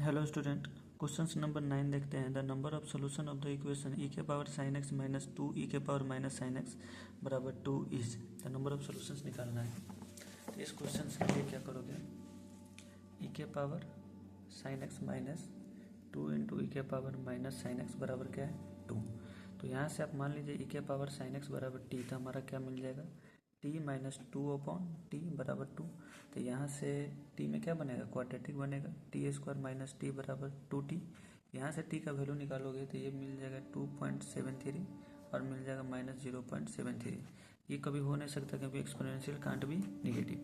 Hello student, question number 9 देखते हैं। The number of solution of the equation e के power sine x minus 2 e के power minus sine x बराबर 2 is the number of solutions निकालना है। तो इस क्वेश्चन के लिए क्या करोगे, ई के power sine x minus 2 into e के पावर माइनस साइन एक्स बराबर क्या है 2। तो यहाँ से आप मान लीजिए ई के पावर साइन एक्स बराबर टी, तो हमारा क्या मिल जाएगा टी माइनस 2 अपॉन टी बराबर 2। तो यहाँ से टी में क्या बनेगा, क्वाड्रेटिक बनेगा, टी स्क्वायर माइनस टी बराबर 2t। यहाँ से टी का वैल्यू निकालोगे तो ये मिल जाएगा 2.73 और मिल जाएगा माइनस 0.73। ये कभी हो नहीं सकता क्योंकि एक्सपोनेंशियल कांट भी निगेटिव।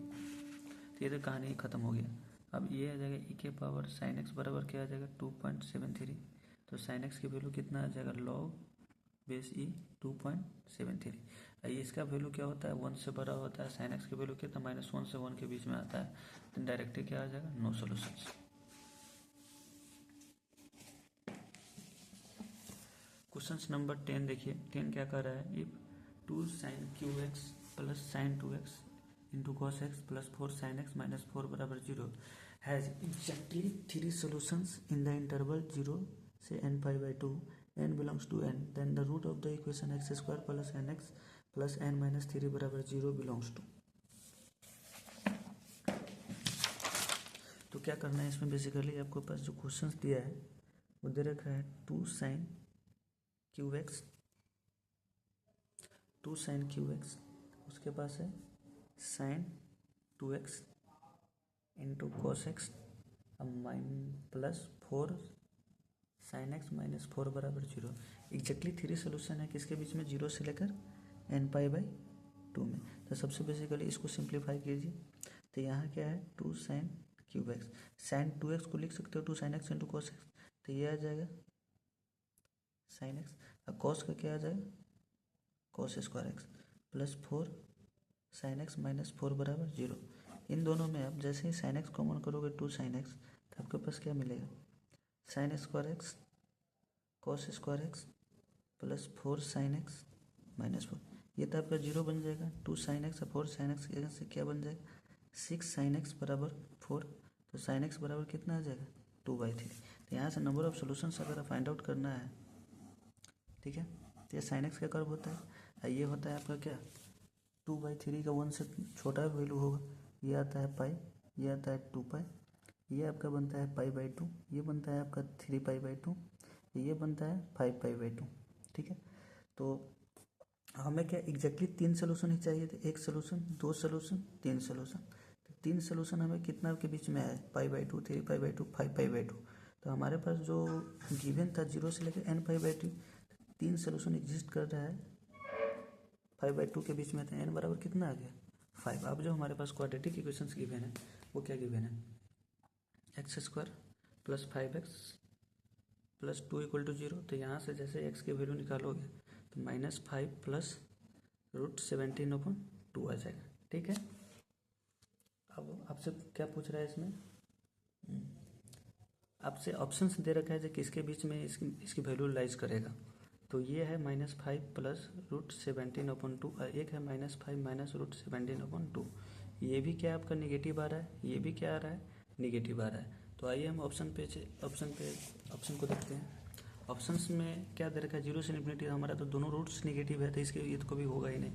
तो ये तो कहानी खत्म हो गया। अब ये आ जाएगा ई के पावर साइन एक्स बराबर क्या आ जाएगा 2.73। तो साइन एक्स की वैल्यू कितना आ जाएगा लॉग बेस ई 2.73। ये इसका वैल्यू क्या होता है 1 से बड़ा होता है। साइन एक्स की वैल्यू कितना -1 से 1 के बीच में आता है। तो डायरेक्टली क्या आ जाएगा नो सॉल्यूशंस। क्वेश्चन नंबर 10 देखिए। 10 क्या कर रहा है, if 2 sin cube x plus sine 2x into cos x plus 4 sin x minus 4 बराबर 0 has exactly 3 solutions in the interval 0 से n pi by 2 n belongs to n, then the root of the equation x square plus n x plus n minus 3 बराबर 0 belongs to. तो क्या करना है इसमें, basically आपको पास जो क्वेश्चंस दिया है वो दे रखा है 2 sin cube x, 2 sin cube x, उसके पास है sin 2x into cos x plus 4 sin x minus 4 बराबर 0। एग्जैक्टली 3 सोल्यूशन है किसके बीच में, 0 से लेकर n पाई बाई 2 में। तो सबसे बेसिकली इसको सिंप्लीफाई कीजिए। तो यहाँ क्या है 2 sin cube x, sign 2x को लिख सकते हो 2 sin x into cos x, तो ये आ जाएगा sin x। और कॉस का क्या आ जाएगा cos square x plus 4 sin x minus 4 बराबर 0। इन दोनों में आप जैसे ही sin x कॉमन करोगे 2 sin x, तो आपके पास क्या मिलेगा sine square x cos square x plus 4 sin x minus 4। ये तो आपका 0 बन जाएगा। 2 sin x और 4 sin x से क्या बन जाएगा 6 sin x बराबर 4। तो sin x बराबर कितना आ जाएगा 2/3। तो यहाँ से नंबर ऑफ सोल्यूशंस अगर फाइंड आउट करना है, ठीक है, तो ये sin x का कर्व होता है। ये होता है आपका क्या 2/3 का 1 से छोटा वैल्यू होगा। ये आता है पाई, ये आता है 2 पाई, ये आपका बनता है पाई बाई 2, ये बनता है आपका 3 पाई बाई 2, ये बनता है 5 पाई बाई 2। ठीक है, तो हमें क्या एग्जैक्टली 3 सोल्यूशन ही चाहिए थे, 1 सोल्यूशन 2 सोल्यूशन 3 सोल्यूशन। तो 3 सोल्यूशन हमें कितना के बीच में है पाई by 2 3 pi by 2 5 pi by 2। तो हमारे पास जो गिवन था 0 से लेकर n pi by 2, 3 solution exist कर रहा है 5 बाई 2 के बीच में। था n बराबर कितना आ गया 5। अब जो हमारे पास क्वाड्रेटिक इक्वेशंस गिवन है वो क्या गिवन है x square plus 5x plus 2 equal to 0। तो यहाँ से जैसे x की वैल्यू निकालोगे तो -5 प्लस √17/2 आ जाएगा। ठीक है, अब आपसे क्या पूछ रहा है इसमें, आपसे ऑप्शंस दे रखा है जो किसके बीच में इसकी वैल्यू लाइज करेगा। तो ये है -5 प्लस √17/2 और एक है -5 माइनस √17/2। ये भी क्या आपका निगेटिव आ रहा है, ये भी क्या आ रहा है निगेटिव आ रहा है। तो आइए हम ऑप्शन को देखते हैं। ऑप्शंस में क्या दे रखा है 0 से इन्फिनिटी, हमारा तो दोनों रूट्स निगेटिव है तो इसके ये तो कभी होगा ही नहीं।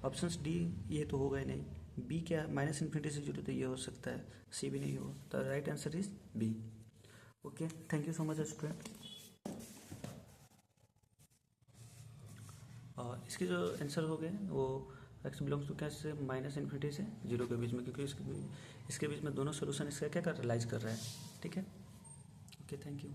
ऑप्शंस डी ये तो होगा ही नहीं, बी क्या -∞ से 0 तो ये हो सकता है, सी भी नहीं होगा। तो right answer is B. Okay, thank you so much student. और इसके जो आंसर हो गए वो एक्स बिलोंग्स टू क्या से -∞ से 0 के बीच में, क्योंकि इसके बीच में दोनों सोल्यूशन इसका क्या कर रिलाइज कर रहा है। ठीक है, ओके, थैंक यू।